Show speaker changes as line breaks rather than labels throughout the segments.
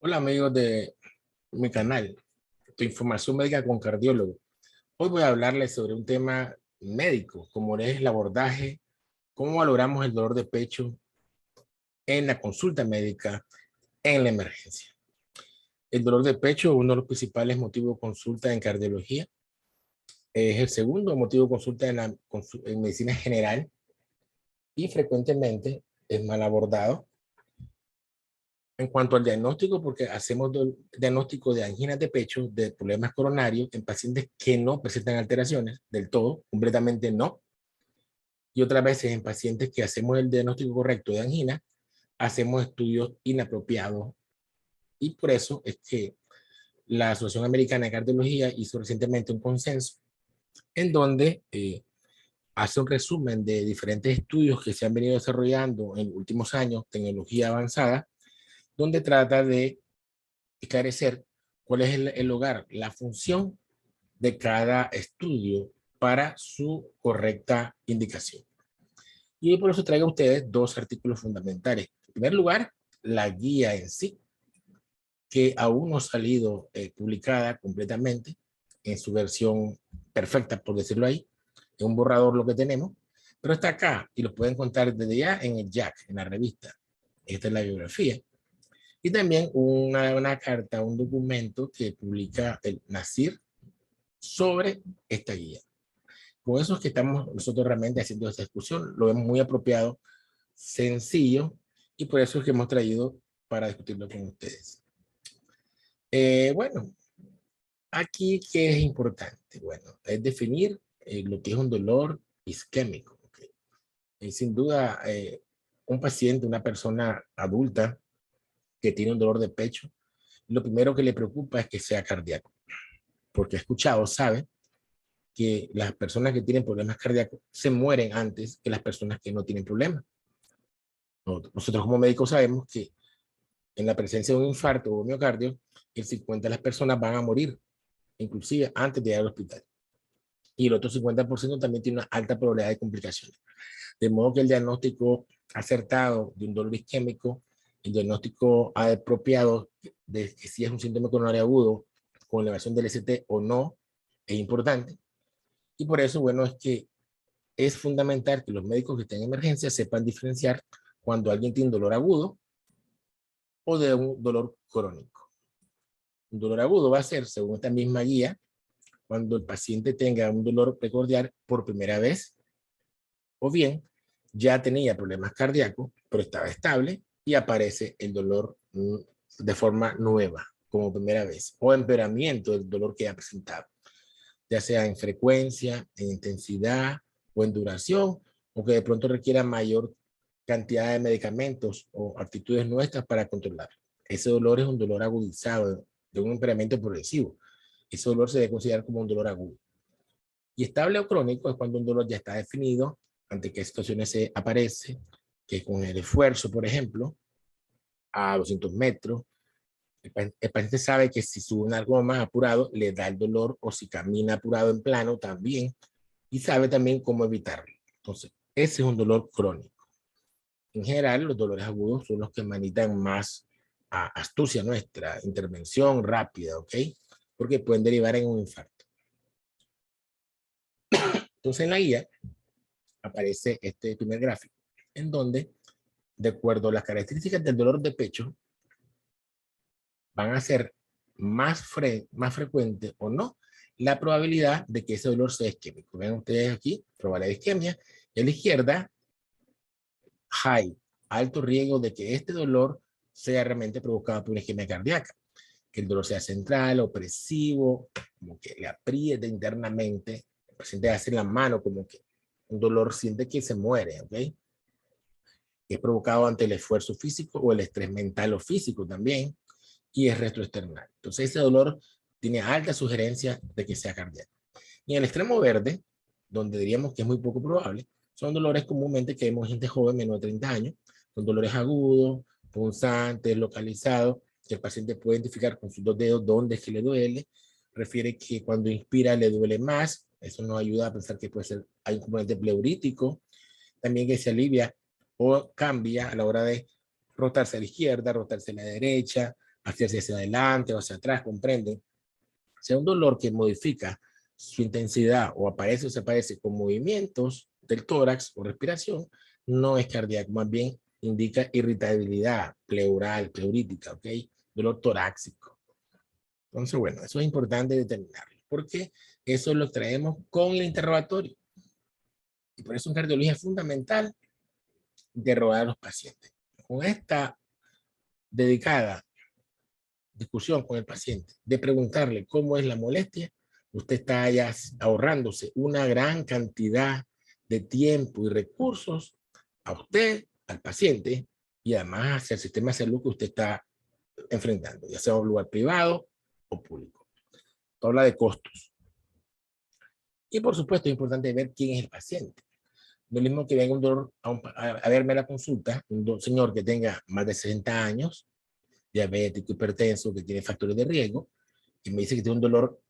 Hola amigos de mi canal, tu información médica con cardiólogo. Hoy voy a hablarles sobre un tema médico, como es el abordaje, cómo valoramos el dolor de pecho en la consulta médica en la emergencia. El dolor de pecho es uno de los principales motivos de consulta en cardiología. Es el segundo motivo de consulta en medicina general y frecuentemente es mal abordado. En cuanto al diagnóstico, porque hacemos diagnóstico de anginas de pecho, de problemas coronarios en pacientes que no presentan alteraciones del todo, completamente no. Y otras veces en pacientes que hacemos el diagnóstico correcto de angina, hacemos estudios inapropiados. Y por eso es que la Asociación Americana de Cardiología hizo recientemente un consenso en donde hace un resumen de diferentes estudios que se han venido desarrollando en los últimos años, tecnología avanzada, donde trata de esclarecer cuál es el lugar, la función de cada estudio para su correcta indicación. Y por eso traigo a ustedes dos artículos fundamentales. En primer lugar, la guía en sí, que aún no ha salido publicada completamente en su versión perfecta, por decirlo ahí. Es un borrador lo que tenemos, pero está acá y lo pueden encontrar desde ya en el Jack, en la revista. Esta es la biografía. Y también una carta, un documento que publica el NACIR sobre esta guía. Con eso es que estamos nosotros realmente haciendo esta discusión. Lo vemos muy apropiado, sencillo, y por eso es que hemos traído para discutirlo con ustedes. Bueno, aquí, ¿qué es importante? Bueno, es definir lo que es un dolor isquémico. ¿Okay? Sin duda, un paciente, una persona adulta que tiene un dolor de pecho, lo primero que le preocupa es que sea cardíaco, porque ha escuchado, sabe que las personas que tienen problemas cardíacos se mueren antes que las personas que no tienen problemas. Nosotros como médicos sabemos que en la presencia de un infarto o miocardio, el 50% de las personas van a morir, inclusive antes de llegar al hospital. Y el otro 50% también tiene una alta probabilidad de complicaciones. De modo que el diagnóstico acertado de un dolor isquémico, el diagnóstico apropiado de que si es un síndrome coronario agudo con elevación del ST o no, es importante. Y por eso, bueno, es que es fundamental que los médicos que estén en emergencia sepan diferenciar cuando alguien tiene un dolor agudo o de un dolor crónico. Un dolor agudo va a ser, según esta misma guía, cuando el paciente tenga un dolor precordial por primera vez, o bien ya tenía problemas cardíacos, pero estaba estable y aparece el dolor de forma nueva, como primera vez, o empeoramiento del dolor que ha presentado, ya sea en frecuencia, en intensidad o en duración, o que de pronto requiera mayor cantidad de medicamentos o actitudes nuestras para controlar. Ese dolor es un dolor agudizado de un empeoramiento progresivo. Ese dolor se debe considerar como un dolor agudo. Y estable o crónico es cuando un dolor ya está definido, ante qué situaciones se aparece, que con el esfuerzo, por ejemplo, a 200 metros, el paciente sabe que si sube algo más apurado, le da el dolor, o si camina apurado en plano también, y sabe también cómo evitarlo. Entonces, ese es un dolor crónico. En general, los dolores agudos son los que manitan más a astucia nuestra, intervención rápida, ¿ok? Porque pueden derivar en un infarto. Entonces, en la guía aparece este primer gráfico, en donde, de acuerdo a las características del dolor de pecho, van a ser más frecuente o no la probabilidad de que ese dolor sea isquémico. Ven ustedes aquí, probabilidad de isquemia, y a la izquierda, high, alto riesgo de que este dolor sea realmente provocado por una isquemia cardíaca, que el dolor sea central, opresivo, como que le apriete internamente, el paciente hace la mano como que un dolor, siente que se muere, ¿ok? Es provocado ante el esfuerzo físico o el estrés mental o físico también, y es retroesternal. Entonces ese dolor tiene alta sugerencia de que sea cardíaco. Y en el extremo verde, donde diríamos que es muy poco probable, son dolores comúnmente que vemos en gente joven menor de 30 años, son dolores agudos, punzantes, localizados, que el paciente puede identificar con sus dos dedos dónde es que le duele. Refiere que cuando inspira le duele más, eso nos ayuda a pensar que puede ser, hay un componente pleurítico, también que se alivia o cambia a la hora de rotarse a la izquierda, rotarse a la derecha, hacia adelante o hacia atrás, comprenden. Sea un dolor que modifica su intensidad o aparece o desaparece con movimientos del tórax o respiración, no es cardíaco, más bien indica irritabilidad pleural, pleurítica, ¿ok? Dolor torácico. Entonces, bueno, eso es importante determinarlo, porque eso lo traemos con el interrogatorio. Y por eso en cardiología es fundamental interrogar a los pacientes. Con esta dedicada discusión con el paciente, de preguntarle cómo es la molestia, usted está ya ahorrándose una gran cantidad de tiempo y recursos a usted, al paciente, y además hacia el sistema de salud que usted está enfrentando, ya sea un lugar privado o público. Esto habla de costos. Y por supuesto es importante ver quién es el paciente. Lo mismo que venga un dolor a verme a la consulta, un señor que tenga más de 60 años, diabético, hipertenso, que tiene factores de riesgo, y me dice que tiene un dolor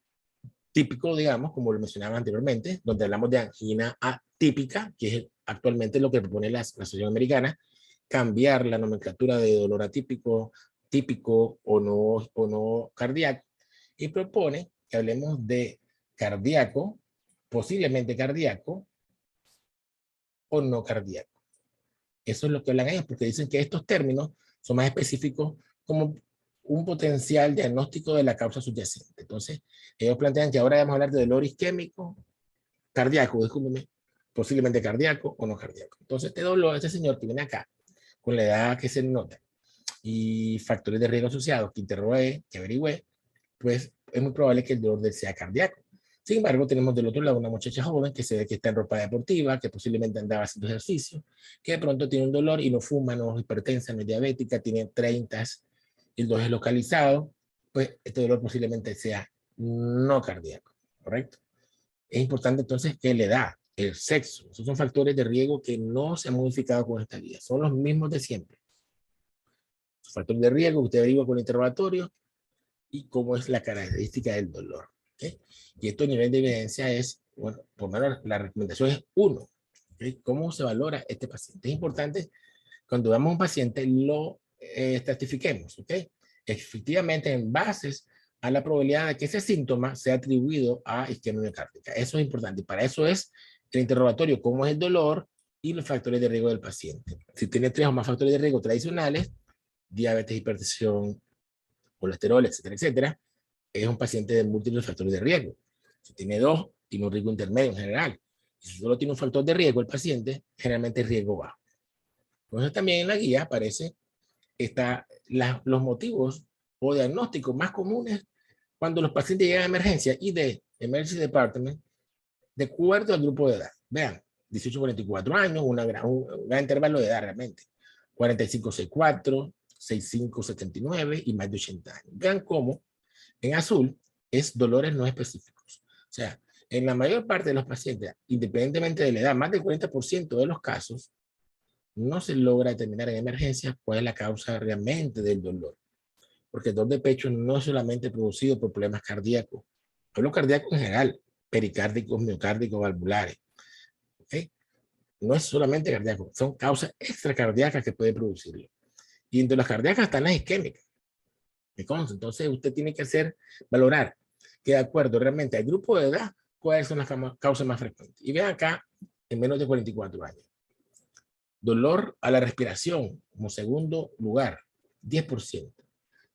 típico, digamos, como lo mencionaba anteriormente, donde hablamos de angina atípica, que es actualmente lo que propone la Asociación Americana, cambiar la nomenclatura de dolor atípico, típico o no cardíaco, y propone que hablemos de cardíaco, posiblemente cardíaco o no cardíaco. Eso es lo que hablan ellos, porque dicen que estos términos son más específicos como un potencial diagnóstico de la causa subyacente. Entonces, ellos plantean que ahora vamos a hablar de dolor isquémico, cardíaco, discúlpeme, posiblemente cardíaco o no cardíaco. Entonces, este dolor, este señor que viene acá, con la edad que se nota y factores de riesgo asociados que interrogué, que averigüé, pues es muy probable que el dolor de sea cardíaco. Sin embargo, tenemos del otro lado una muchacha joven que se ve que está en ropa deportiva, que posiblemente andaba haciendo ejercicio, que de pronto tiene un dolor y no fuma, no es hipertensa, no es diabética, tiene 30 y el dolor es localizado, pues este dolor posiblemente sea no cardíaco, ¿correcto? Es importante entonces que la edad, el sexo, esos son factores de riesgo que no se han modificado con esta guía, son los mismos de siempre. Los factores de riesgo que usted averigua con el interrogatorio y cómo es la característica del dolor. ¿Okay? Y esto a nivel de evidencia es, bueno, por lo menos la recomendación es 1. ¿Okay? ¿Cómo se valora este paciente? Es importante cuando damos a un paciente lo estratifiquemos. ¿Okay? Efectivamente, en bases a la probabilidad de que ese síntoma sea atribuido a isquemia miocárdica. Eso es importante. Y para eso es el interrogatorio, cómo es el dolor y los factores de riesgo del paciente. Si tiene 3 o más factores de riesgo tradicionales, diabetes, hipertensión, colesterol, etcétera, etcétera, es un paciente de múltiples factores de riesgo. Si tiene 2, tiene un riesgo intermedio en general. Si solo tiene un factor de riesgo el paciente, generalmente es riesgo bajo. Entonces también en la guía aparece los motivos o diagnósticos más comunes cuando los pacientes llegan a emergencia y de Emergency Department de acuerdo al grupo de edad. Vean, 18 a 44 años, un gran intervalo de edad realmente. 45, 64, 65, 79 y más de 80 años. Vean cómo en azul es dolores no específicos. O sea, en la mayor parte de los pacientes, independientemente de la edad, más del 40% de los casos, no se logra determinar en emergencia cuál es la causa realmente del dolor. Porque el dolor de pecho no es solamente producido por problemas cardíacos. Hablo cardíaco en general, pericárdicos, miocárdicos, valvulares. ¿Okay? No es solamente cardíaco, son causas extracardíacas que pueden producirlo. Y entre las cardíacas están las isquémicas. Entonces usted tiene que valorar que de acuerdo realmente al grupo de edad, cuáles son las causas más frecuentes. Y vean acá, en menos de 44 años. Dolor a la respiración, como segundo lugar, 10%.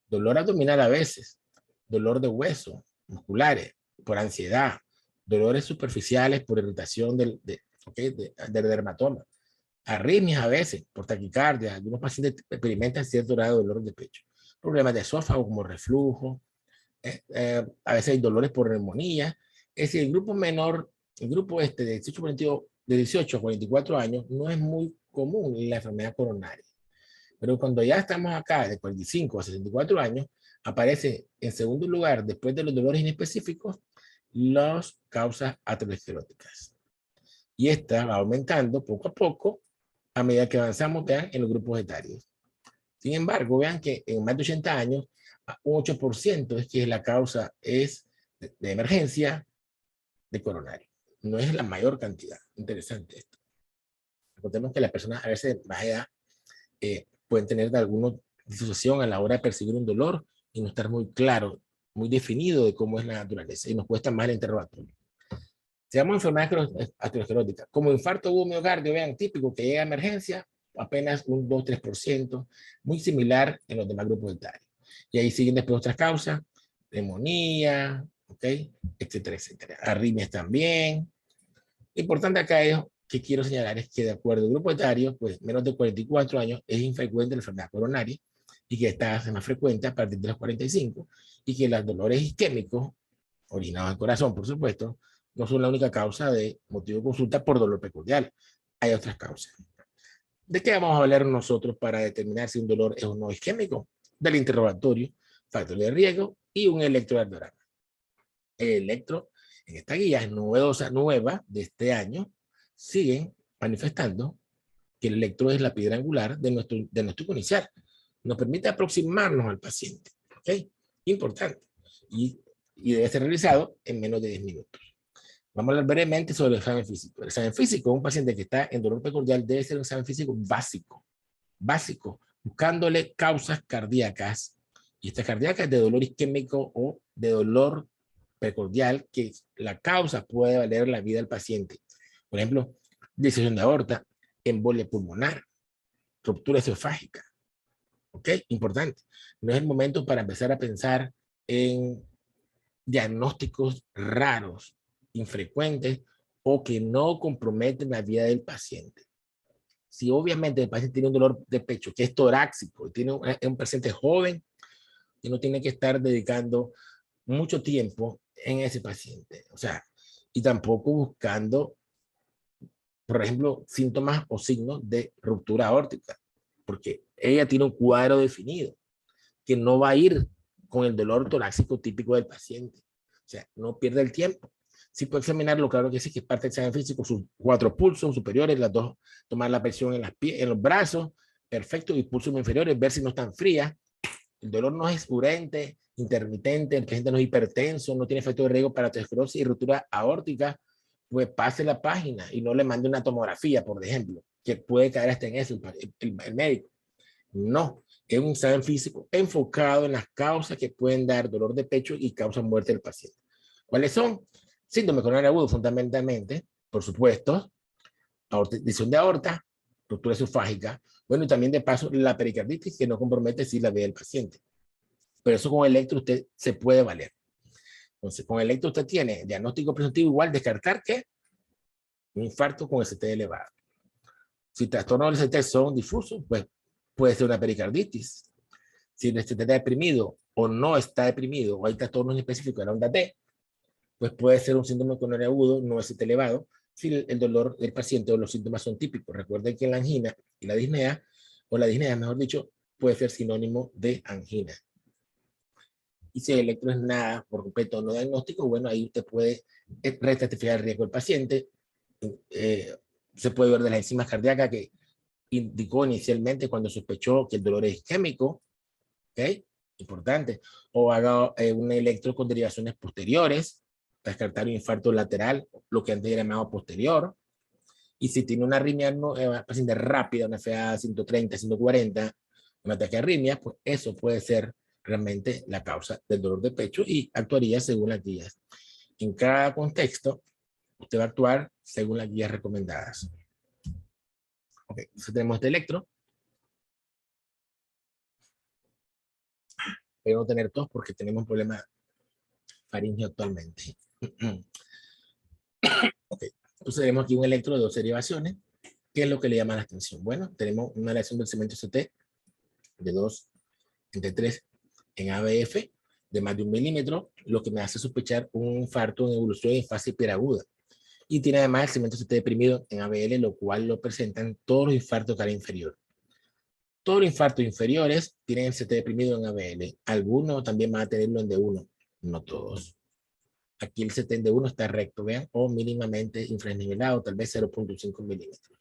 Dolor abdominal a veces, dolor de huesos, musculares, por ansiedad, dolores superficiales por irritación del dermatoma, arritmias a veces, por taquicardia, algunos pacientes experimentan cierto grado de dolor de pecho, problemas de esófago como reflujo, a veces hay dolores por neumonía. Es decir, el grupo menor, el grupo este de 18 a 44 años no es muy común la enfermedad coronaria. Pero cuando ya estamos acá de 45 a 64 años, aparece en segundo lugar, después de los dolores inespecíficos, las causas ateroscleróticas. Y esta va aumentando poco a poco a medida que avanzamos, vean, en los grupos etarios. Sin embargo, vean que en más de 80 años, un 8% es que la causa es de emergencia de coronario. No es la mayor cantidad. Interesante esto. Recordemos que las personas a veces de más edad pueden tener algunos disociación a la hora de percibir un dolor y no estar muy claro, muy definido de cómo es la naturaleza y nos cuesta más el interrogatorio. Si vamos a enfermedades ateroscleróticas, como infarto agudo miocardio, vean, típico que llega a emergencia, apenas un 2-3%, muy similar en los demás grupos etarios. Y ahí siguen después otras causas, neumonía, ¿ok? Etcétera, etcétera. Arritmias también. Lo importante acá es que quiero señalar es que de acuerdo al grupo etario, pues menos de 44 años es infrecuente la enfermedad coronaria y que esta es más frecuente a partir de los 45 y que los dolores isquémicos, originados del corazón, por supuesto, no son la única causa de motivo de consulta por dolor precordial. Hay otras causas. ¿De qué vamos a hablar nosotros para determinar si un dolor es o no isquémico? Del interrogatorio, factor de riesgo y un electrocardiograma. El electro, en esta guía novedosa, nueva de este año, siguen manifestando que el electro es la piedra angular de nuestro inicial. Nos permite aproximarnos al paciente. ¿Ok? Importante. Y debe ser realizado en menos de 10 minutos. Vamos a hablar brevemente sobre el examen físico. El examen físico, un paciente que está en dolor precordial debe ser un examen físico básico, buscándole causas cardíacas. Y estas cardíacas de dolor isquémico o de dolor precordial, que la causa puede valer la vida del paciente. Por ejemplo, disección de aorta, embolia pulmonar, ruptura esofágica. ¿Ok? Importante. No es el momento para empezar a pensar en diagnósticos raros, infrecuentes o que no comprometen la vida del paciente. Si obviamente el paciente tiene un dolor de pecho que es torácico, es un paciente joven y no tiene que estar dedicando mucho tiempo en ese paciente. O sea, y tampoco buscando, por ejemplo, síntomas o signos de ruptura aórtica, porque ella tiene un cuadro definido que no va a ir con el dolor torácico típico del paciente. O sea, no pierde el tiempo. Si puede examinarlo, claro que sí, que es parte del examen físico, sus 4 pulsos superiores, las dos, tomar la presión en los brazos, perfecto, y pulsos inferiores, ver si no están frías. El dolor no es urente, intermitente, el paciente no es hipertenso, no tiene efecto de riesgo para aterosclerosis y ruptura aórtica, pues pase la página y no le mande una tomografía, por ejemplo, que puede caer hasta en eso el médico. No, es un examen físico enfocado en las causas que pueden dar dolor de pecho y causan muerte del paciente. ¿Cuáles son? Síndrome coronario agudo, fundamentalmente, por supuesto, disección de aorta, ruptura esofágica, bueno, y también de paso la pericarditis que no compromete si la vida del paciente. Pero eso con electro usted se puede valer. Entonces, con electro usted tiene diagnóstico presuntivo igual, descartar que un infarto con ST elevado. Si trastornos del ST son difusos, pues puede ser una pericarditis. Si el ST está deprimido o no está deprimido, o hay trastornos específicos de la onda T, pues puede ser un síndrome coronario agudo, no ST elevado, si el dolor del paciente o los síntomas son típicos. Recuerden que la angina y la disnea, o la disnea, mejor dicho, puede ser sinónimo de angina. Y si el electro es nada por completo no diagnóstico, bueno, ahí usted puede reestratificar el riesgo del paciente. Se puede ver de las enzimas cardíacas que indicó inicialmente cuando sospechó que el dolor es isquémico, ¿ok? Importante. O haga un electro con derivaciones posteriores, para descartar un infarto lateral, lo que antes era llamado posterior. Y si tiene una arritmia paciente rápida, una FA 130, 140, un ataque de arritmia, pues eso puede ser realmente la causa del dolor de pecho y actuaría según las guías. En cada contexto, usted va a actuar según las guías recomendadas. Ok, entonces tenemos este electro. Podemos tener tos porque tenemos un problema faríngeo actualmente. Ok, entonces tenemos aquí un electro de 2 derivaciones. ¿Qué es lo que le llama la atención? Bueno, tenemos una aleación del cemento CT de 2 entre 3 en ABF de más de 1 milímetro, lo que me hace sospechar un infarto en evolución en fase hiperaguda. Y tiene además el cemento CT deprimido en ABL, lo cual lo presentan todos los infartos de cara inferior. Todos los infartos inferiores tienen el CT deprimido en ABL. Algunos también van a tenerlo en D1, no todos. Aquí el CT en D1 está recto, vean, o mínimamente infranivelado, tal vez 0.5 milímetros.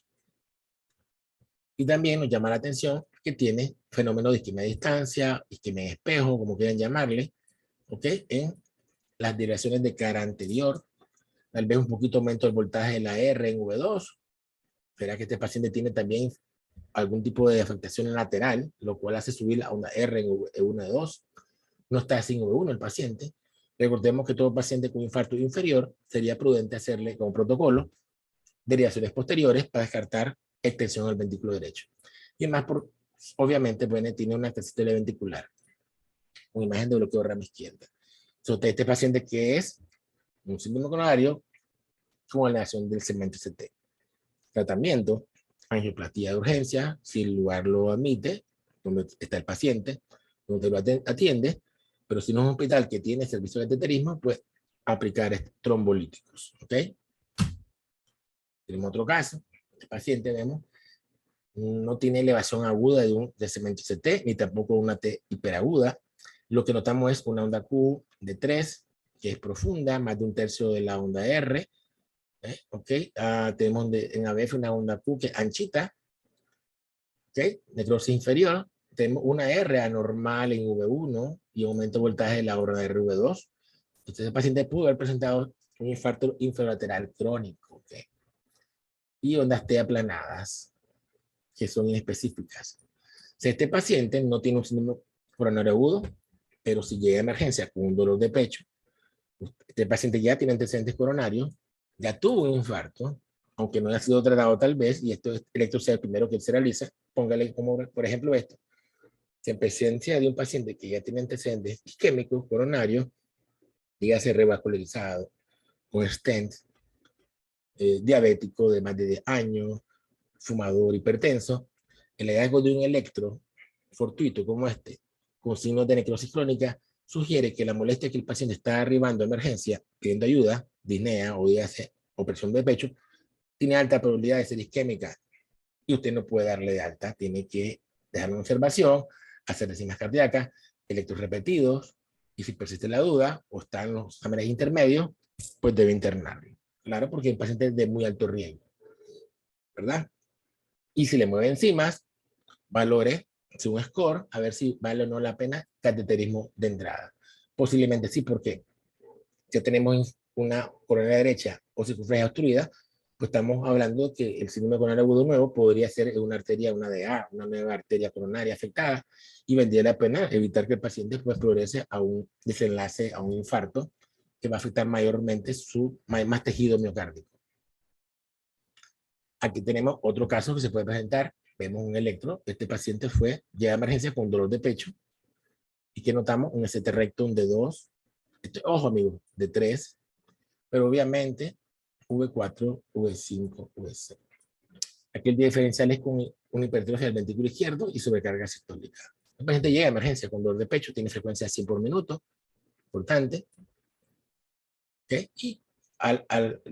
Y también nos llama la atención que tiene fenómeno de isquemia a distancia, isquemia en espejo, como quieran llamarle, ¿ok? En las direcciones de cara anterior, tal vez un poquito aumento del voltaje de la R en V2. Verá que este paciente tiene también algún tipo de afectación lateral, lo cual hace subir la onda R en V1 de 2. No está sin V1 el paciente. Recordemos que todo paciente con infarto inferior sería prudente hacerle como protocolo derivaciones posteriores para descartar extensión al ventrículo derecho. Y además, obviamente, bueno, tiene una casita ventricular, una imagen de bloqueo de rama izquierda. Entonces, este paciente que es un síndrome coronario con aleación del segmento CT. Tratamiento, angioplastia de urgencia, si el lugar lo admite, donde está el paciente, donde lo atiende, pero si no es un hospital que tiene servicio de cateterismo, pues aplicar trombolíticos, ¿ok? Tenemos otro caso, el paciente, vemos, no tiene elevación aguda de segmento CT, ni tampoco una T hiperaguda. Lo que notamos es una onda Q de 3, que es profunda, más de un tercio de la onda R. ¿Ok? Tenemos en ABF una onda Q que es anchita. ¿Ok? Necrosis inferior. Tenemos una R anormal en V1 y aumento de voltaje de la onda RV2. Entonces el paciente pudo haber presentado un infarto infralateral crónico. ¿Ok? Y ondas T aplanadas, que son inespecíficas. Si este paciente no tiene un síndrome coronario agudo, pero si llega a emergencia con un dolor de pecho, este paciente ya tiene antecedentes coronarios, ya tuvo un infarto, aunque no haya sido tratado tal vez, y esto es electro sea el primero que se realiza, póngale como, por ejemplo, esto. Si en presencia de un paciente que ya tiene antecedentes isquémicos coronarios, dígase revascularizado, con stent, diabético de más de 10 años, fumador, hipertenso, el hallazgo de un electro fortuito como este, con signos de necrosis crónica, sugiere que la molestia que el paciente está arribando a emergencia pidiendo ayuda, disnea o dígase opresión de pecho, tiene alta probabilidad de ser isquémica y usted no puede darle de alta, tiene que dejar una observación, hacer enzimas cardíacas, electros repetidos, y si persiste la duda o está en los exámenes intermedios, pues debe internarlo. Claro, porque el paciente es de muy alto riesgo, ¿verdad? Y si le mueve enzimas, valore su score, a ver si vale o no la pena cateterismo de entrada. Posiblemente sí, porque ya tenemos una coronaria derecha o circunferencia obstruida, pues estamos hablando que el síndrome coronario agudo nuevo podría ser una arteria, una DA, una nueva arteria coronaria afectada, y vendría la pena evitar que el paciente pues progrese a un desenlace, a un infarto, que va a afectar mayormente su más tejido miocárdico. Aquí tenemos otro caso que se puede presentar. Vemos un electro. Este paciente llega a emergencia con dolor de pecho. ¿Y que notamos? Un ST rectum de 2. Ojo, amigos, de 3. Pero obviamente V4, V5, V6. Aquí el diferencial es con una hipertrofia del ventrículo izquierdo y sobrecarga sistólica. El paciente llega a emergencia con dolor de pecho, tiene frecuencia de 100 por minuto, importante. ¿Okay? Y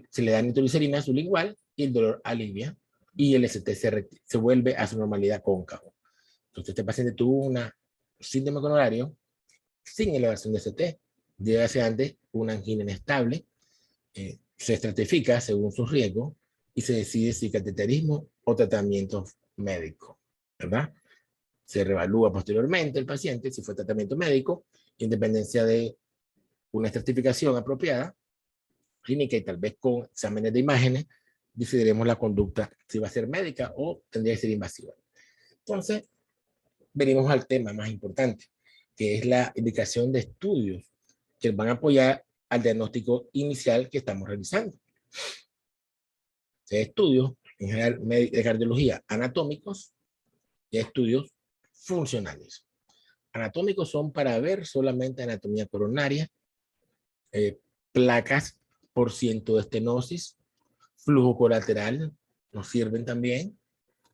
se le da nitroglicerina sublingual y el dolor alivia y el ST se vuelve a su normalidad cóncavo. Entonces este paciente tuvo un síndrome coronario sin elevación de ST, debe hacer antes una angina inestable, se estratifica según sus riesgos y se decide si cateterismo o tratamiento médico, ¿verdad? Se reevalúa posteriormente el paciente si fue tratamiento médico, independencia de una estratificación apropiada, clínica y tal vez con exámenes de imágenes, decidiremos la conducta si va a ser médica o tendría que ser invasiva. Entonces, venimos al tema más importante, que es la indicación de estudios que van a apoyar al diagnóstico inicial que estamos realizando. Estudios, en general, de cardiología anatómicos y estudios funcionales. Anatómicos son para ver solamente anatomía coronaria, placas por ciento de estenosis, flujo colateral, nos sirven también.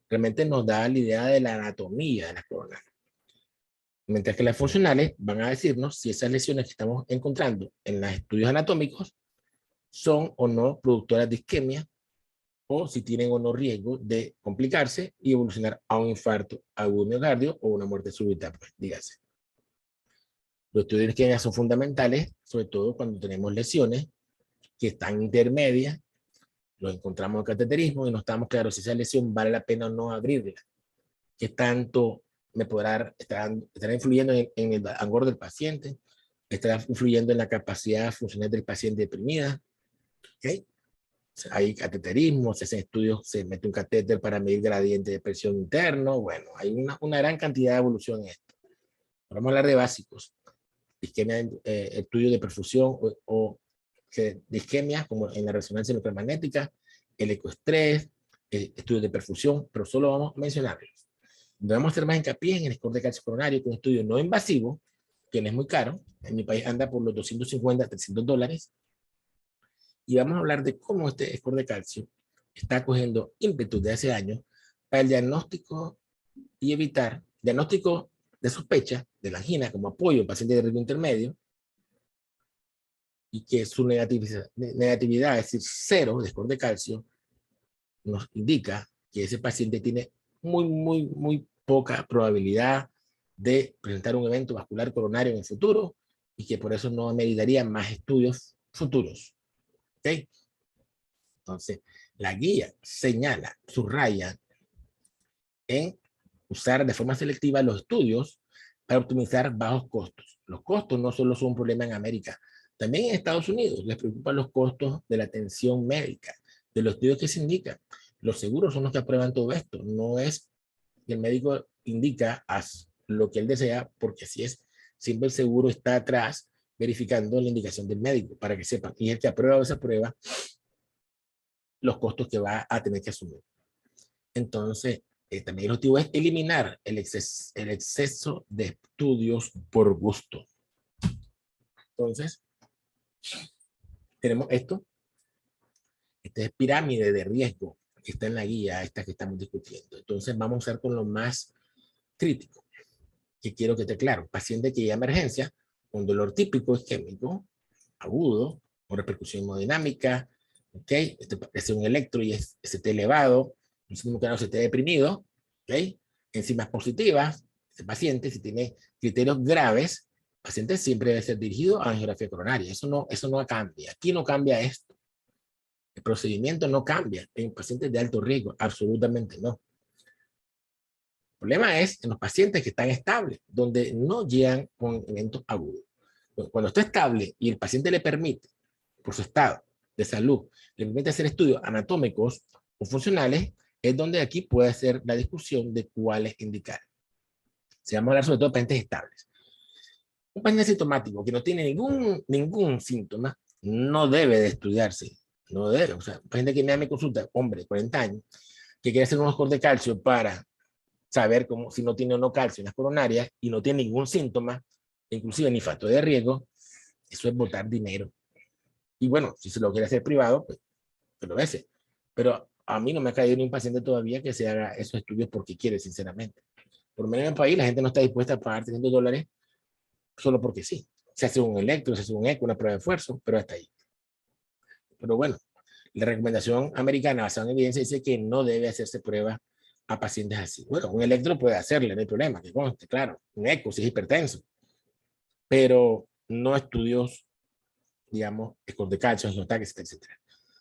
Realmente nos da la idea de la anatomía de la corona. Mientras que las funcionales van a decirnos si esas lesiones que estamos encontrando en los estudios anatómicos son o no productoras de isquemia o si tienen o no riesgo de complicarse y evolucionar a un infarto agudo miocardio o una muerte súbita, pues, dígase. Los estudios de isquemia son fundamentales, sobre todo cuando tenemos lesiones que están intermedias, los encontramos en cateterismo y no estamos claros si esa lesión vale la pena o no abrirla. ¿Qué tanto me podrá estar influyendo en el angor del paciente? ¿Estará influyendo en la capacidad funcional del paciente deprimida? ¿Okay? hay cateterismo, se hacen estudios, se mete un catéter para medir gradiente de presión interno. Bueno, hay una gran cantidad de evolución en esto. Vamos a hablar de básicos. Isquemia, estudio de perfusión de isquemia, como en la resonancia electromagnética, el ecoestrés, estudios de perfusión, pero solo vamos a mencionarlos. Vamos a hacer más hincapié en el score de calcio coronario, que es un estudio no invasivo, que no es muy caro. En mi país anda por los $250 a $300. Y vamos a hablar de cómo este score de calcio está cogiendo ímpetu de hace años para el diagnóstico y evitar diagnóstico de sospecha de la angina como apoyo al paciente de riesgo intermedio, y que su negatividad, es decir, 0 de score de calcio, nos indica que ese paciente tiene muy poca probabilidad de presentar un evento vascular coronario en el futuro, y que por eso no ameritaría más estudios futuros. ¿Ok? Entonces, la guía señala, subraya en usar de forma selectiva los estudios para optimizar bajos costos. Los costos no solo son un problema en América, también en Estados Unidos les preocupan los costos de la atención médica, de los estudios que se indican. Los seguros son los que aprueban todo esto, no es que el médico indica haz lo que él desea, porque así es, siempre el seguro está atrás verificando la indicación del médico para que sepan, y el que aprueba o desaprueba los costos que va a tener que asumir. Entonces, también el objetivo es eliminar el exceso de estudios por gusto. Entonces, tenemos esto. Esta es pirámide de riesgo que está en la guía, esta que estamos discutiendo. Entonces, vamos a usar con lo más crítico, que quiero que esté claro. Paciente que llega a emergencia con dolor típico isquémico, agudo, con repercusión hemodinámica, ¿ok? Este es un electro y es ST elevado, un síndrome que no se esté deprimido, ¿ok? Enzimas positivas, este paciente, si tiene criterios graves, el paciente siempre debe ser dirigido a angiografía coronaria. Eso no cambia. Aquí no cambia esto. El procedimiento no cambia en pacientes de alto riesgo, absolutamente no. El problema es en los pacientes que están estables, donde no llegan con eventos agudos. Cuando está estable y el paciente le permite, por su estado de salud, le permite hacer estudios anatómicos o funcionales, es donde aquí puede ser la discusión de cuáles indicar. Se vamos a hablar sobre todo de pacientes estables. Un paciente asintomático que no tiene ningún síntoma no debe de estudiarse. No debe. O sea, un paciente que me da mi consulta, hombre, 40 años, que quiere hacer un score de calcio para saber cómo, si no tiene o no calcio en las coronarias y no tiene ningún síntoma, inclusive ni factor de riesgo, eso es botar dinero. Y bueno, si se lo quiere hacer privado, pues que lo hace. Pero a mí no me ha caído ni un paciente todavía que se haga esos estudios porque quiere, sinceramente. Por lo menos en el país la gente no está dispuesta a pagar $300 solo porque sí. Se hace un electro, se hace un eco, una prueba de esfuerzo, pero hasta ahí. Pero bueno, la recomendación americana basada en evidencia dice que no debe hacerse prueba a pacientes así. Bueno, un electro puede hacerle, no hay problema, que conste, claro. Un eco si es hipertenso. Pero no estudios, digamos, ecos de calcio, angiotaques, etcétera.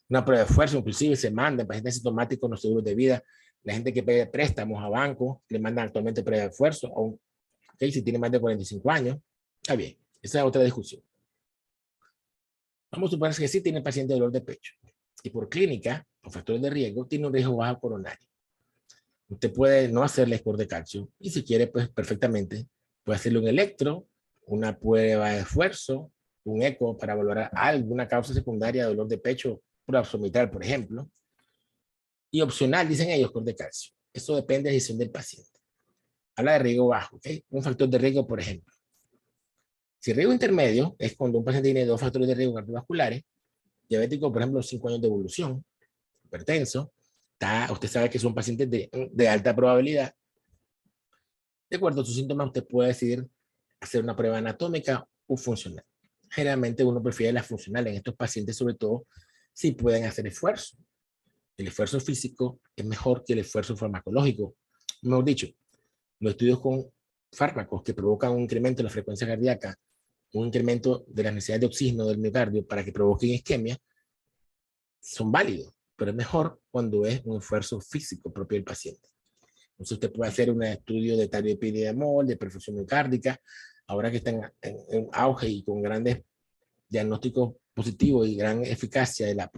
Una prueba de esfuerzo, inclusive se manda en pacientes asintomáticos en los seguros de vida. La gente que pide préstamos a bancos le mandan actualmente prueba de esfuerzo, okay, si tiene más de 45 años, está bien. Esa es otra discusión. Vamos a suponer que sí tiene el paciente dolor de pecho y por clínica, por factores de riesgo, tiene un riesgo bajo coronario. Usted puede no hacerle score de calcio y si quiere, pues perfectamente puede hacerle un electro, una prueba de esfuerzo, un eco para valorar alguna causa secundaria de dolor de pecho por abdominal, por ejemplo. Y opcional, dicen ellos, score de calcio. Eso depende de la decisión del paciente. Habla de riesgo bajo, ¿ok? Un factor de riesgo, por ejemplo. Si riesgo intermedio es cuando un paciente tiene 2 factores de riesgo cardiovasculares, diabético, por ejemplo, 5 años de evolución, hipertenso, usted sabe que son pacientes de alta probabilidad. De acuerdo a sus síntomas, usted puede decidir hacer una prueba anatómica o funcional. Generalmente uno prefiere la funcional en estos pacientes, sobre todo si pueden hacer esfuerzo. El esfuerzo físico es mejor que el esfuerzo farmacológico. Mejor dicho, los estudios con fármacos que provocan un incremento de la frecuencia cardíaca, un incremento de la necesidad de oxígeno del miocardio para que provoquen isquemia, son válidos, pero es mejor cuando es un esfuerzo físico propio del paciente. Entonces usted puede hacer un estudio de tariopidemol, de perfusión miocárdica, ahora que están en auge y con grandes diagnósticos positivo y gran eficacia de la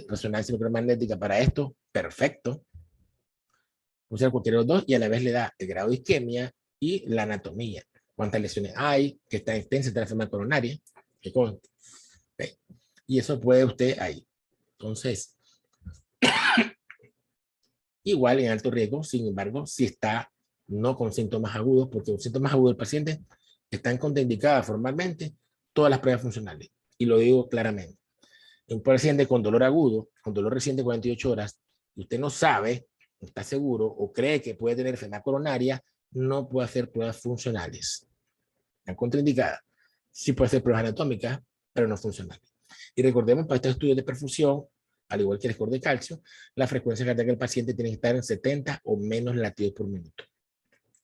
resonancia micromagnética para esto, perfecto. Funciona cualquiera de los dos y a la vez le da el grado de isquemia y la anatomía. Cuántas lesiones hay, qué tan extensa está la enfermedad coronaria, que conste. ¿Okay? Y eso puede usted ahí. Entonces, igual en alto riesgo, sin embargo, si está no con síntomas agudos, porque los síntomas agudos del paciente están contraindicadas formalmente todas las pruebas funcionales. Y lo digo claramente. Un paciente con dolor agudo, con dolor reciente 48 horas, y usted no sabe, no está seguro o cree que puede tener enfermedad coronaria, no puede hacer pruebas funcionales. Están contraindicadas. Sí puede hacer pruebas anatómicas, pero no funcionales. Y recordemos, para estos estudios de perfusión, al igual que el score de calcio, la frecuencia cardíaca del paciente tiene que estar en 70 o menos latidos por minuto.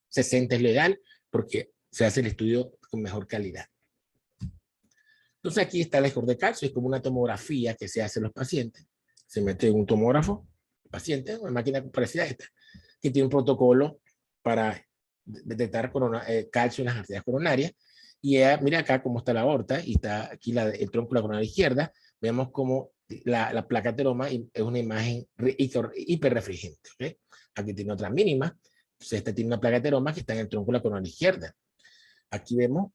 60 es legal porque se hace el estudio con mejor calidad. Entonces aquí está el score de calcio, es como una tomografía que se hace en los pacientes. Se mete en un tomógrafo, el paciente, una máquina parecida a esta, que tiene un protocolo para detectar calcio en las arterias coronarias. Y mira acá cómo está la aorta, y está aquí el tronco de la coronaria izquierda. Vemos cómo la placa ateroma es una imagen hiperrefringente. ¿Okay? Aquí tiene otra mínima. Entonces esta tiene una placa ateroma que está en el tronco de la coronaria izquierda. Aquí vemos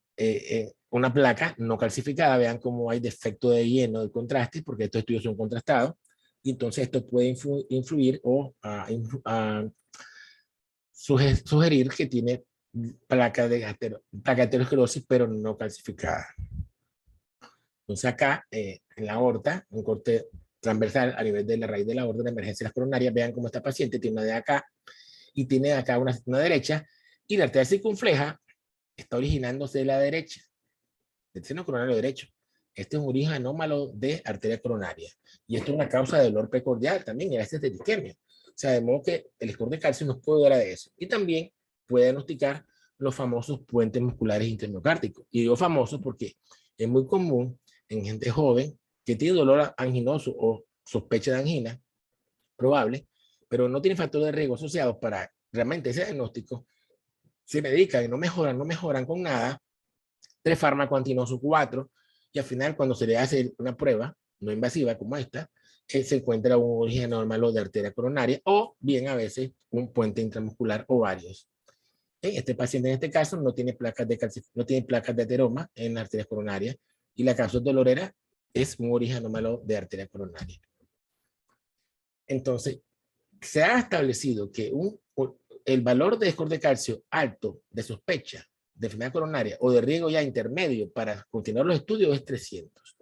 una placa no calcificada. Vean cómo hay defecto de lleno de contraste, porque estos estudios son contrastados. Y entonces esto puede influir o sugerir que tiene placa de aterosclerosis, pero no calcificada. Entonces acá, en la aorta, un corte transversal a nivel de la raíz de la aorta de emergencia de las coronarias, vean cómo esta paciente tiene una de acá y tiene acá una derecha, y la arteria circunfleja está originándose de la derecha, del seno coronario derecho. Este es un origen anómalo de arteria coronaria. Y esto es una causa de dolor precordial también, y a veces de isquemia. O sea, de modo que el score de calcio nos puede dar de eso. Y también puede diagnosticar los famosos puentes musculares intermiocárdicos. Y digo famosos porque es muy común en gente joven que tiene dolor anginoso o sospecha de angina, probable, pero no tiene factores de riesgo asociados para realmente ese diagnóstico. Se medican y no mejoran con nada, 3 fármacos antinosos, 4, y al final cuando se le hace una prueba no invasiva como esta, se encuentra un origen normal de arteria coronaria o bien a veces un puente intramuscular o varios. Este paciente en este caso no tiene placas de ateroma en la arteria coronaria y la causa dolorera es un origen anómalo de arteria coronaria. Entonces, se ha establecido que el valor de score de calcio alto de sospecha de enfermedad coronaria o de riesgo ya intermedio para continuar los estudios es 300.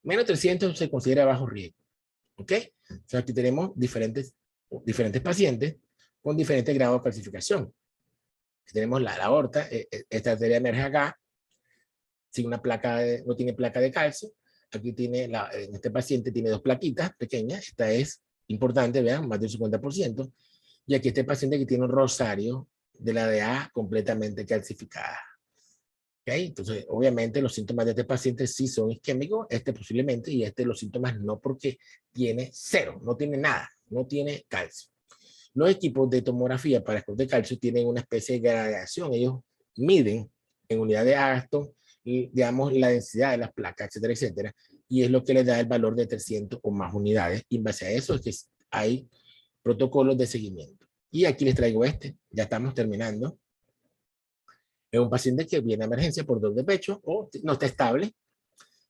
Menos 300 se considera bajo riesgo. ¿Ok? O sea, aquí tenemos diferentes pacientes con diferentes grados de calcificación. Aquí tenemos la aorta, esta arteria emerge acá, sin una placa no tiene placa de calcio. Aquí tiene, en este paciente tiene 2 plaquitas pequeñas, esta es importante, vean, más del 50%. Y aquí este paciente que tiene un rosario de la DA completamente calcificada. ¿Okay? Entonces, obviamente los síntomas de este paciente sí son isquémicos, este posiblemente, y los síntomas no, porque tiene 0, no tiene nada, no tiene calcio. Los equipos de tomografía para score de calcio tienen una especie de gradación. Ellos miden en unidad de Agaston, y, digamos, la densidad de las placas, etcétera, etcétera, y es lo que les da el valor de 300 o más unidades. Y en base a eso es que hay protocolos de seguimiento. Y aquí les traigo ya estamos terminando. Es un paciente que viene a emergencia por dolor de pecho o no está estable.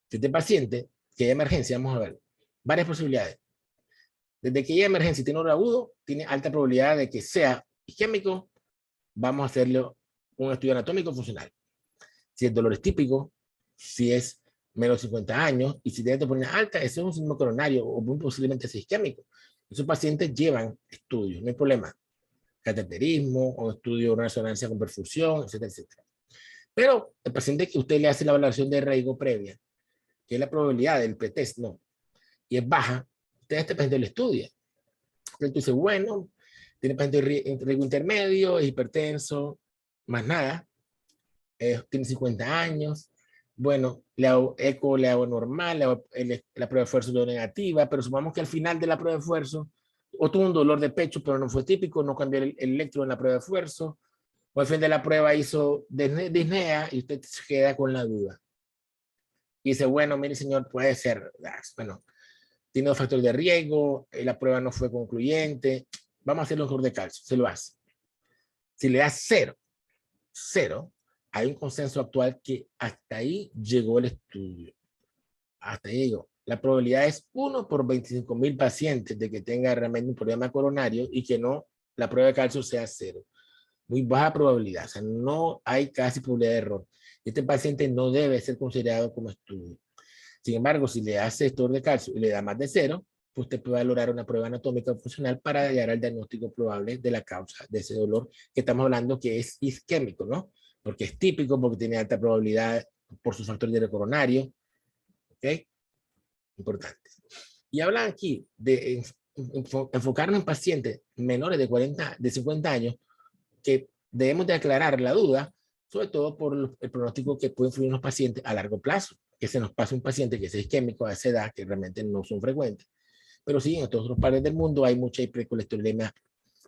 Este paciente que hay emergencia, vamos a ver, varias posibilidades. Desde que hay emergencia y tiene dolor agudo, tiene alta probabilidad de que sea isquémico. Vamos a hacerle un estudio anatómico funcional. Si el dolor es típico, si es menos de 50 años y si tiene troponina alta, ese es un signo coronario o muy posiblemente es isquémico. Esos pacientes llevan estudios, no hay problema. Cateterismo o estudio de resonancia con perfusión, etcétera, etcétera. Pero el paciente que usted le hace la valoración de riesgo previa, que es la probabilidad del pretest, no, y es baja, usted a este paciente lo estudia. Usted dice, bueno, tiene paciente riesgo intermedio, es hipertenso, más nada, tiene 50 años, bueno, le hago eco, le hago normal, la prueba de esfuerzo dio negativa, pero supongamos que al final de la prueba de esfuerzo o tuvo un dolor de pecho, pero no fue típico, no cambió el electro en la prueba de esfuerzo, o al fin de la prueba hizo disnea y usted se queda con la duda. y dice, bueno, mire señor, puede ser, bueno, tiene dos factores de riesgo, la prueba no fue concluyente, vamos a hacer el cloruro de calcio, se lo hace. Si le da cero, hay un consenso actual que hasta ahí llegó el estudio. Hasta ahí llegó. La probabilidad es 1 por 25,000 pacientes de que tenga realmente un problema coronario y que no, la prueba de calcio sea 0. Muy baja probabilidad, o sea, no hay casi probabilidad de error. Este paciente no debe ser considerado como estudio. Sin embargo, si le hace estudio de calcio y le da más de 0, pues usted puede valorar una prueba anatómica funcional para llegar al diagnóstico probable de la causa de ese dolor que estamos hablando que es isquémico, ¿no? Porque es típico, porque tiene alta probabilidad por sus factores de coronario, ¿ok? Importante. Y hablan aquí de enfocarnos en pacientes menores de 50 años que debemos de aclarar la duda, sobre todo por el pronóstico que puede influir en los pacientes a largo plazo, que se nos pase un paciente que es isquémico a esa edad, que realmente no son frecuentes. Pero sí, en otros países del mundo hay mucha hipercolesterolemia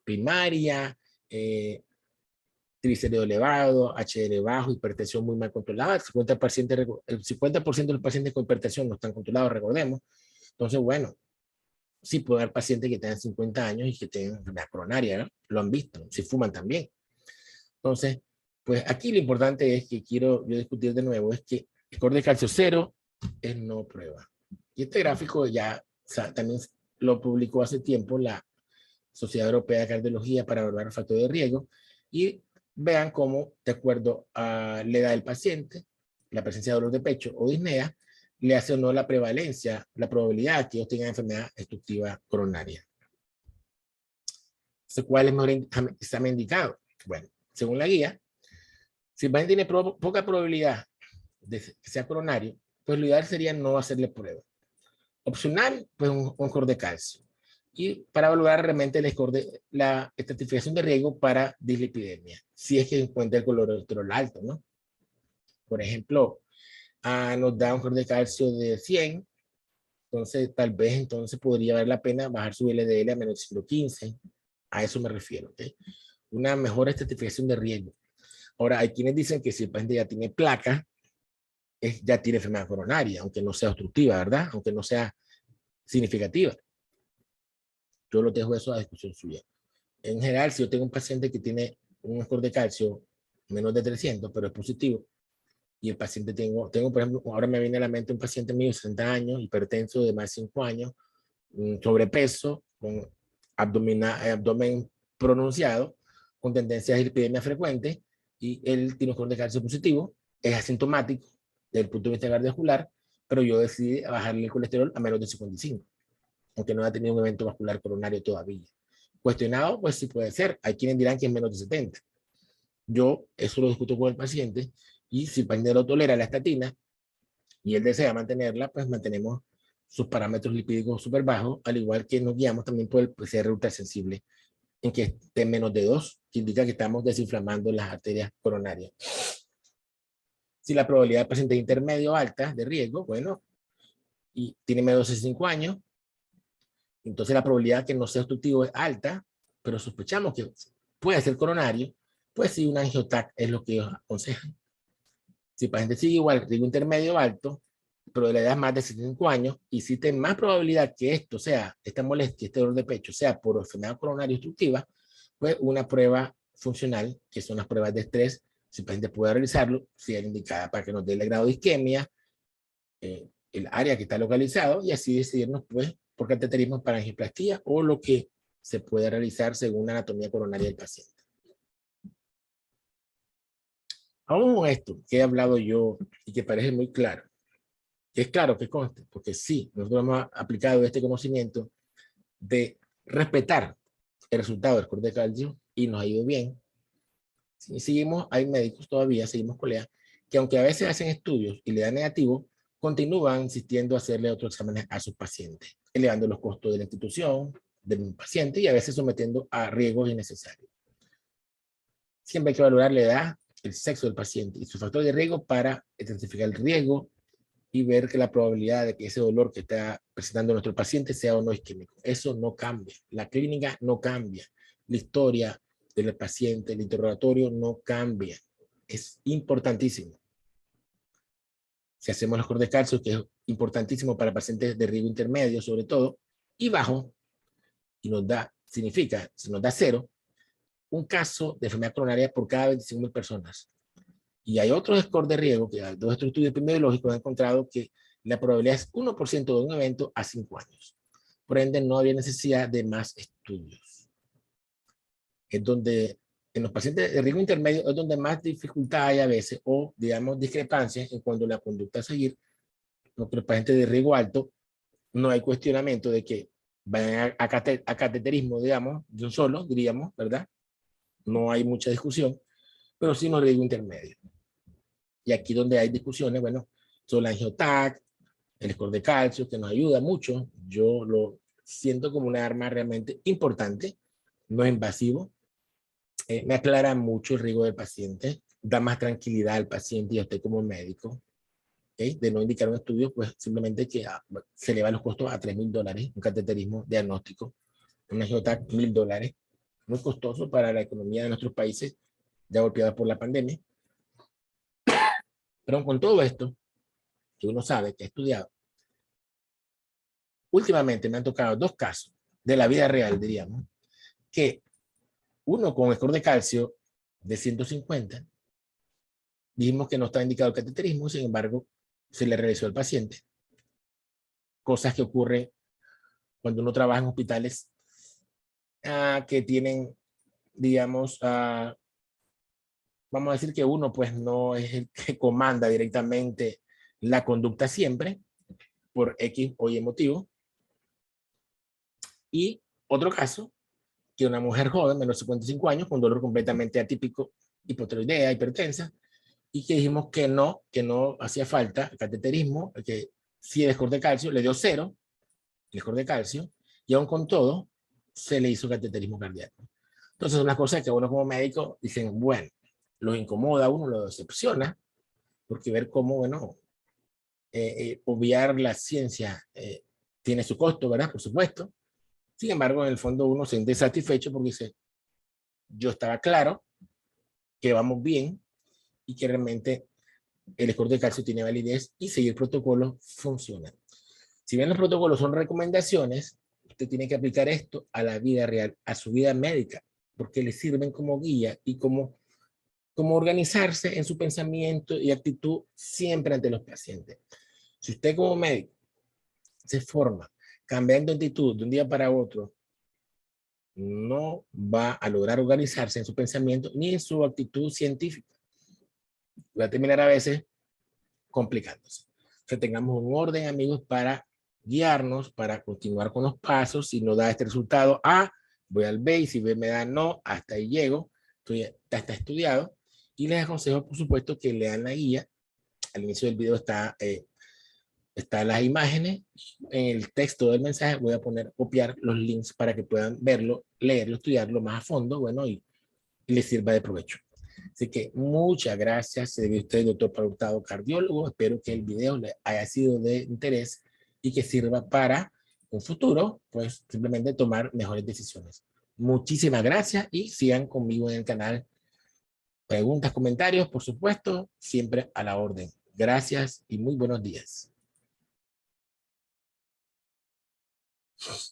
primaria, triglicéridos elevados, HDL bajo, hipertensión muy mal controlada. El 50% de los pacientes con hipertensión no están controlados, recordemos. Entonces, bueno, sí puede haber pacientes que tengan 50 años y que tengan enfermedad coronaria, ¿no? Lo han visto, si fuman también. Entonces, pues aquí lo importante es que quiero yo discutir de nuevo, es que el cloruro de calcio 0 es no prueba. Y este gráfico ya también lo publicó hace tiempo la Sociedad Europea de Cardiología para evaluar el factor de riesgo, y vean cómo, de acuerdo a la edad del paciente, la presencia de dolor de pecho o disnea, le hace o no la prevalencia, la probabilidad que ellos tengan enfermedad obstructiva coronaria. Entonces, ¿cuál es el mejor examen indicado? Bueno, según la guía, si el paciente tiene poca probabilidad de que sea coronario, pues lo ideal sería no hacerle prueba. Opcional, pues un score de calcio. Y para evaluar realmente la estratificación de riesgo para dislipidemia, si es que encuentra el colesterol alto, ¿no? Por ejemplo, nos da un score de calcio de 100, entonces tal vez entonces podría valer la pena bajar su LDL a menos 115, a eso me refiero, ¿ok? Una mejor estratificación de riesgo. Ahora, hay quienes dicen que si el paciente ya tiene placa, ya tiene enfermedad coronaria, aunque no sea obstructiva, ¿verdad? Aunque no sea significativa. Yo lo dejo eso a discusión suya. En general, si yo tengo un paciente que tiene un score de calcio menos de 300, pero es positivo, y el paciente tengo por ejemplo, ahora me viene a la mente un paciente mío de 60 años, hipertenso de más de 5 años, sobrepeso, con abdomen pronunciado, con tendencia a dislipidemia frecuente, y él tiene un score de calcio positivo, es asintomático desde el punto de vista cardiovascular, pero yo decidí bajarle el colesterol a menos de 55, aunque no haya tenido un evento vascular coronario todavía. Cuestionado, pues sí puede ser. Hay quienes dirán que es menos de 70. Yo eso lo discuto con el paciente, y si el paciente lo tolera la estatina y él desea mantenerla, pues mantenemos sus parámetros lipídicos súper bajos, al igual que nos guiamos también por el PCR ultrasensible, en que esté menos de 2, que indica que estamos desinflamando las arterias coronarias. Si la probabilidad del paciente es intermedio alta de riesgo, bueno, y tiene menos de 5 años, entonces la probabilidad que no sea obstructivo es alta, pero sospechamos que puede ser coronario, pues sí, un angiotac es lo que ellos aconsejan. Si el paciente sigue igual, riesgo intermedio alto, pero de la edad es más de 75 años, y existe más probabilidad que esto sea, esta molestia, este dolor de pecho, sea por enfermedad coronaria obstructiva, pues una prueba funcional, que son las pruebas de estrés, si el paciente puede realizarlo, si es indicada para que nos dé el grado de isquemia, el área que está localizado, y así decidirnos, pues, por cateterismo para angioplastía o lo que se puede realizar según la anatomía coronaria del paciente. Aún con esto que he hablado yo y que parece muy claro, que es claro que conste, porque sí, nosotros hemos aplicado este conocimiento de respetar el resultado del score de calcio y nos ha ido bien. Si seguimos, hay médicos todavía, seguimos colegas, que aunque a veces hacen estudios y le dan negativo, continúan insistiendo a hacerle otros exámenes a sus pacientes, elevando los costos de la institución, del paciente, y a veces sometiendo a riesgos innecesarios. Siempre hay que valorar la edad, el sexo del paciente y su factor de riesgo para identificar el riesgo y ver que la probabilidad de que ese dolor que está presentando nuestro paciente sea o no isquémico. Eso no cambia. La clínica no cambia. La historia del paciente, el interrogatorio no cambia. Es importantísimo. Si hacemos el score de calcio, que es importantísimo para pacientes de riesgo intermedio, sobre todo, y bajo, y nos da, significa, si nos da 0, un caso de enfermedad coronaria por cada 25.000 personas. Y hay otros scores de riesgo que dos estudios epidemiológicos han encontrado que la probabilidad es 1% de un evento a 5 años. Por ende, no había necesidad de más estudios. Es donde, en los pacientes de riesgo intermedio, es donde más dificultad hay a veces, o, digamos, discrepancias en cuanto a la conducta a seguir. Porque los pacientes de riesgo alto, no hay cuestionamiento de que vayan a cateterismo, digamos, de un solo, diríamos, ¿verdad? No hay mucha discusión, pero sí no riesgo intermedio. Y aquí donde hay discusiones, bueno, son la angiotac, el score de calcio, que nos ayuda mucho. Yo lo siento como una arma realmente importante, no es invasivo, me aclara mucho el riesgo del paciente, da más tranquilidad al paciente y a usted como médico, ¿okay? De no indicar un estudio, pues simplemente que se eleva los costos a $3.000, un cateterismo diagnóstico, una angiotac $1.000, muy costoso para la economía de nuestros países ya golpeados por la pandemia. Pero con todo esto, que uno sabe, que ha estudiado, últimamente me han tocado 2 casos de la vida real, diríamos, que uno con score de calcio de 150, dijimos que no estaba indicado el cateterismo, sin embargo, se le realizó al paciente. Cosas que ocurren cuando uno trabaja en hospitales que tienen, digamos, vamos a decir que uno pues no es el que comanda directamente la conducta siempre, por X o Y motivo. Y otro caso, que una mujer joven, menos de 55 años, con dolor completamente atípico, hipotiroidea, hipertensa, y que dijimos que no hacía falta cateterismo, que si el score de calcio le dio 0, el score de calcio, y aún con todo, se le hizo cateterismo cardíaco. Entonces, una cosa que uno como médico dicen, bueno, lo incomoda a uno, lo decepciona, porque ver cómo, bueno, obviar la ciencia tiene su costo, ¿verdad? Por supuesto. Sin embargo, en el fondo uno se siente satisfecho porque dice, yo estaba claro que vamos bien y que realmente el score de calcio tiene validez y seguir protocolos funciona. Si bien los protocolos son recomendaciones, usted tiene que aplicar esto a la vida real, a su vida médica, porque le sirven como guía y como organizarse en su pensamiento y actitud siempre ante los pacientes. Si usted como médico se forma cambiando actitud de un día para otro, no va a lograr organizarse en su pensamiento ni en su actitud científica. Va a terminar a veces complicándose. Que tengamos un orden, amigos, para guiarnos, para continuar con los pasos. Si no da este resultado A, voy al B, y si B me da no, hasta ahí llego. Está estudiado. Y les aconsejo, por supuesto, que lean la guía. Al inicio del video están las imágenes. En el texto del mensaje voy a copiar los links para que puedan verlo, leerlo, estudiarlo más a fondo, bueno, y les sirva de provecho. Así que muchas gracias. Se debe usted, doctor Pablo Hurtado, cardiólogo. Espero que el video le haya sido de interés y que sirva para un futuro, pues simplemente tomar mejores decisiones. Muchísimas gracias y sigan conmigo en el canal. Preguntas, comentarios, por supuesto, siempre a la orden. Gracias y muy buenos días.